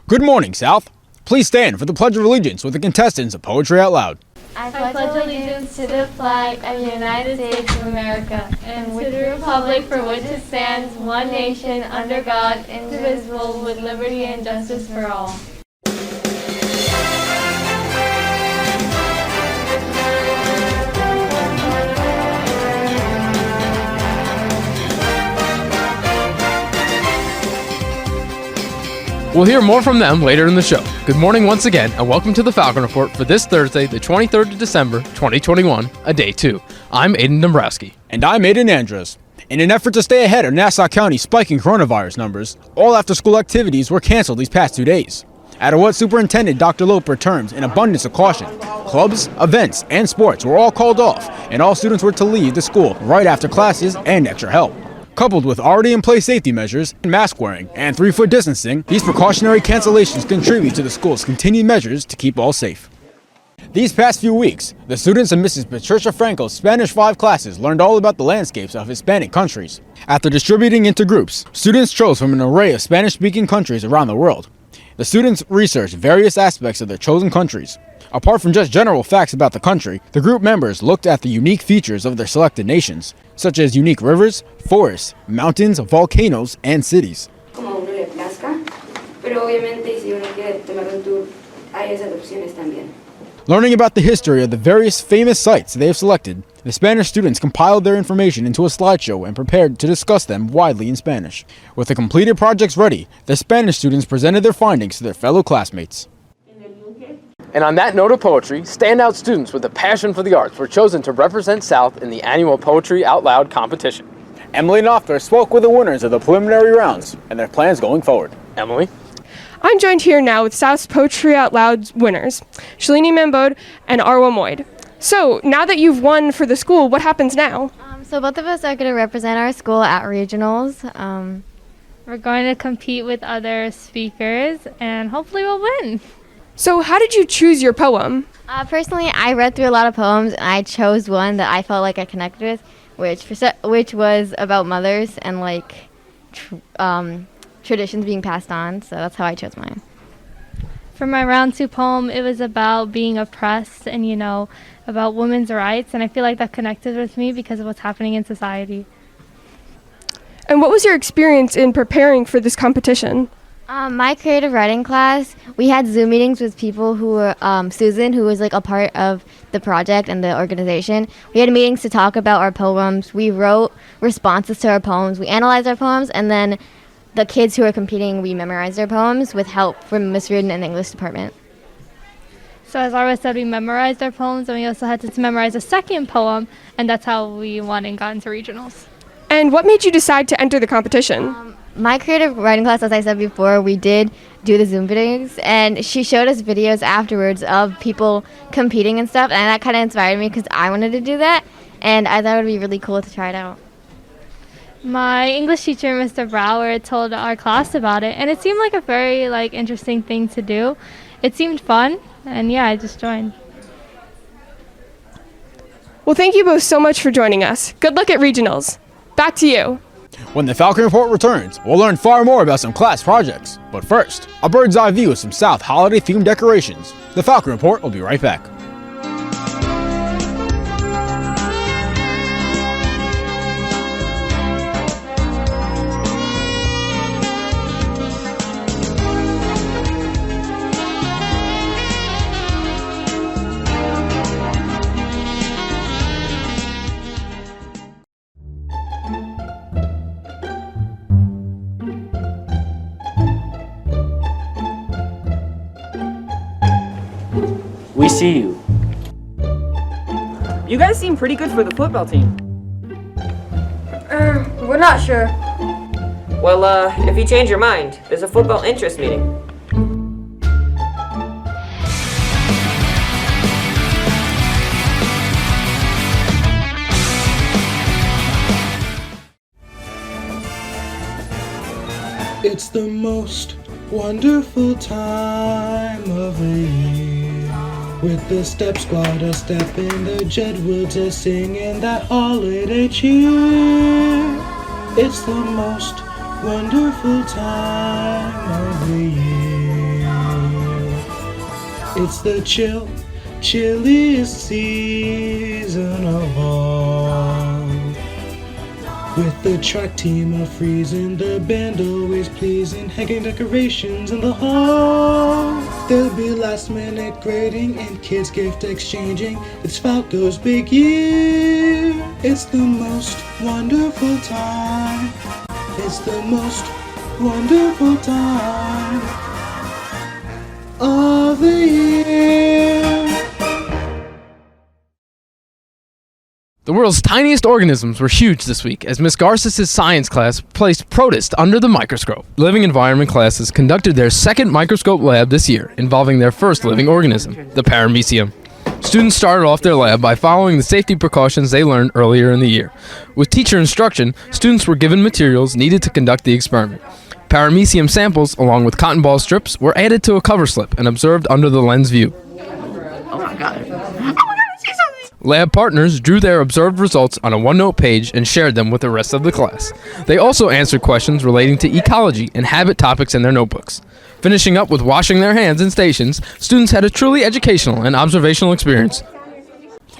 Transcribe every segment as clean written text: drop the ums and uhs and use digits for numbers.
Good morning, South. Please stand for the Pledge of Allegiance with the contestants of Poetry Out Loud. I pledge allegiance to the flag of the United States of America and to the republic for which it stands, one nation, under God, indivisible, with liberty and justice for all. We'll hear more from them later in the show. Good morning once again, and welcome to the Falcon Report for this Thursday, the 23rd of December, 2021, a day 2. I'm Aiden Dombrowski. And I'm Aiden Andres. In an effort to stay ahead of Nassau County's spiking coronavirus numbers, all after-school activities were canceled these past 2 days. Out of what Superintendent Dr. Loper terms an abundance of caution, clubs, events, and sports were all called off, and all students were to leave the school right after classes and extra help. Coupled with already in place safety measures, mask wearing, and 3-foot distancing, these precautionary cancellations contribute to the school's continued measures to keep all safe. These past few weeks, the students in Mrs. Patricia Franco's Spanish 5 classes learned all about the landscapes of Hispanic countries. After distributing into groups, students chose from an array of Spanish-speaking countries around the world. The students researched various aspects of their chosen countries. Apart from just general facts about the country, the group members looked at the unique features of their selected nations, such as unique rivers, forests, mountains, volcanoes, and cities. Como a uno le plazca, pero obviamente si uno quiere tomar un tour, hay esas opciones también. Learning about the history of the various famous sites they have selected, the Spanish students compiled their information into a slideshow and prepared to discuss them widely in Spanish. With the completed projects ready, the Spanish students presented their findings to their fellow classmates. And on that note of poetry, standout students with a passion for the arts were chosen to represent South in the annual Poetry Out Loud competition. Emily Knopfler spoke with the winners of the preliminary rounds and their plans going forward. Emily? I'm joined here now with South's Poetry Out Loud winners, Shalini Mambode and Arwa Moyd. So, now that you've won for the school, what happens now? So both of us are going to represent our school at regionals. We're going to compete with other speakers, and hopefully we'll win. So, how did you choose your poem? Personally, I read through a lot of poems, and I chose one that I felt like I connected with, which was about mothers and traditions being passed on. So that's how I chose mine. For my round 2 poem, it was about being oppressed and, about women's rights, and I feel like that connected with me because of what's happening in society. And what was your experience in preparing for this competition? My creative writing class, we had Zoom meetings with people who were, Susan, who was a part of the project and the organization. We had meetings to talk about our poems. We wrote responses to our poems. We analyzed our poems, and then the kids who were competing, we memorized their poems with help from Miss Rudin in the English department. So as Arwa said, we memorized our poems, and we also had to memorize a second poem, and that's how we won and got into regionals. And what made you decide to enter the competition? My creative writing class, as I said before, we did do the Zoom videos, and she showed us videos afterwards of people competing and stuff, and that kind of inspired me because I wanted to do that, and I thought it would be really cool to try it out. My English teacher, Mr. Brower, told our class about it, and it seemed like a very interesting thing to do. It seemed fun, and I just joined. Well, thank you both so much for joining us. Good luck at regionals. Back to you. When the Falcon Report returns, we'll learn far more about some class projects. But first, a bird's eye view of some South holiday-themed decorations. The Falcon Report will be right back. We see you. You guys seem pretty good for the football team. We're not sure. Well, if you change your mind, there's a football interest meeting. It's the most wonderful time of the year. With the step squad a step in the jet wheel to sing in that holiday cheer. It's the most wonderful time of the year. It's the chilliest season of all. With the track team a freezing, the band always pleasing, hanging decorations in the hall. There'll be last minute grading and kids gift exchanging. It's Falco's big year. It's the most wonderful time. It's the most wonderful time of the year. The world's tiniest organisms were huge this week as Miss Garces' science class placed protists under the microscope. Living environment classes conducted their second microscope lab this year, involving their first living organism, the paramecium. Students started off their lab by following the safety precautions they learned earlier in the year. With teacher instruction, students were given materials needed to conduct the experiment. Paramecium samples, along with cotton ball strips, were added to a cover slip and observed under the lens view. Oh my god. Lab partners drew their observed results on a OneNote page and shared them with the rest of the class. They also answered questions relating to ecology and habit topics in their notebooks. Finishing up with washing their hands in stations, students had a truly educational and observational experience.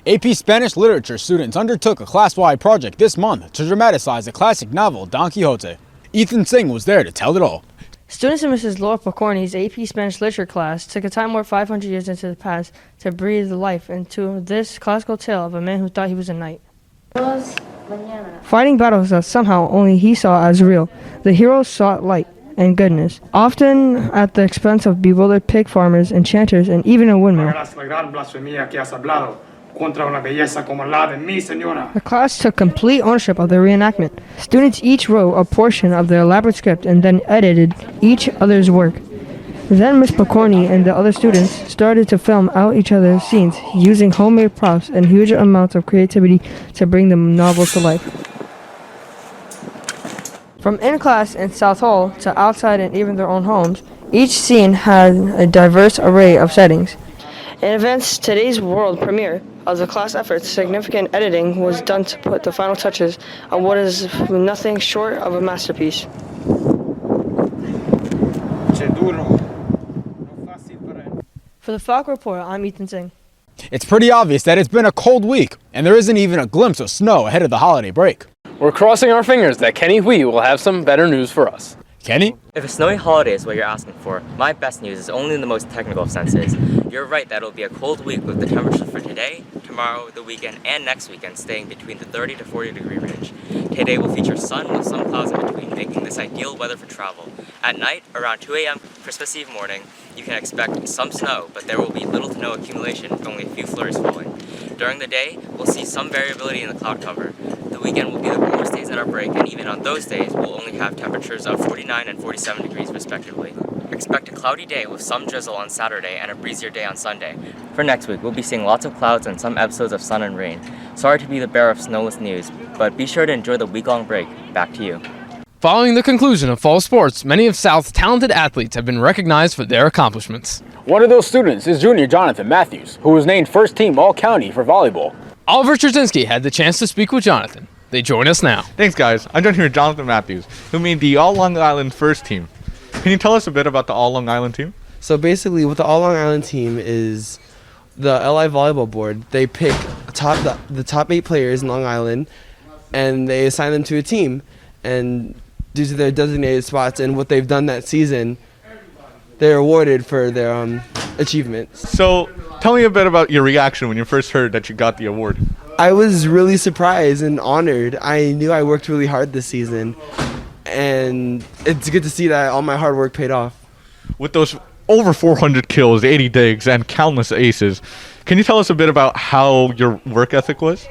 AP Spanish Literature students undertook a class-wide project this month to dramatize the classic novel Don Quixote. Ethan Singh was there to tell it all. Students in Mrs. Laura Pocorni's AP Spanish Literature class took a time warp 500 years into the past to breathe life into this classical tale of a man who thought he was a knight. Fighting battles that somehow only he saw as real, the hero sought light and goodness, often at the expense of bewildered pig farmers, enchanters, and even a windmill. The class took complete ownership of the reenactment. Students each wrote a portion of the elaborate script and then edited each other's work. Then Miss Pocorni and the other students started to film out each other's scenes using homemade props and huge amounts of creativity to bring the novels to life. From in class in South Hall to outside and even their own homes, each scene had a diverse array of settings. In advance today's world premiere of the class efforts, significant editing was done to put the final touches on what is nothing short of a masterpiece. For the Falcon Report, I'm Ethan Singh. It's pretty obvious that it's been a cold week, and there isn't even a glimpse of snow ahead of the holiday break. We're crossing our fingers that Kenny Hui will have some better news for us. Kenny? If a snowy holiday is what you're asking for, my best news is only in the most technical of senses. You're right that it'll be a cold week with the temperatures for today, tomorrow, the weekend, and next weekend staying between the 30 to 40 degree range. Today will feature sun with some clouds in between, making this ideal weather for travel. At night, around 2 a.m. Christmas Eve morning, you can expect some snow, but there will be little to no accumulation with only a few flurries falling. During the day, we'll see some variability in the cloud cover. The weekend will be the warmest days at our break, and even on those days, we'll only have temperatures of 49 and 47 degrees respectively. Expect a cloudy day with some drizzle on Saturday and a breezier day on Sunday. For next week, we'll be seeing lots of clouds and some episodes of sun and rain. Sorry to be the bearer of snowless news, but be sure to enjoy the week-long break. Back to you. Following the conclusion of fall sports, many of South's talented athletes have been recognized for their accomplishments. One of those students is junior Jonathan Matthews, who was named first team All-County for volleyball. Oliver Trzynski had the chance to speak with Jonathan. They join us now. Thanks, guys. I'm joined here with Jonathan Matthews, who made the All Long Island first team. Can you tell us a bit about the All Long Island team? So basically, what the All Long Island team is, the LI volleyball board, they pick the top 8 players in Long Island, and they assign them to a team. And due to their designated spots and what they've done that season, they're awarded for their achievements. So tell me a bit about your reaction when you first heard that you got the award. I was really surprised and honored. I knew I worked really hard this season, and it's good to see that all my hard work paid off. With those over 400 kills, 80 digs, and countless aces, can you tell us a bit about how your work ethic was?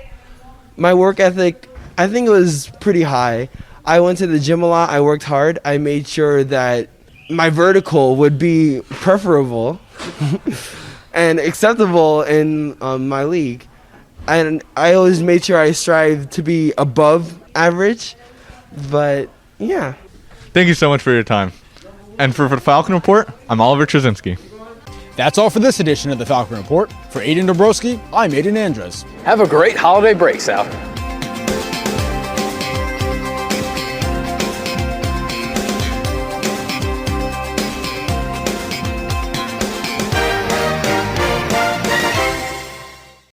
My work ethic, I think it was pretty high. I went to the gym a lot. I worked hard. I made sure that my vertical would be preferable and acceptable in my league. And I always made sure I strived to be above average, but yeah. Thank you so much for your time. And for the Falcon Report, I'm Oliver Trzynski. That's all for this edition of the Falcon Report. For Aiden Dobrowski, I'm Aiden Andres. Have a great holiday break, Sal.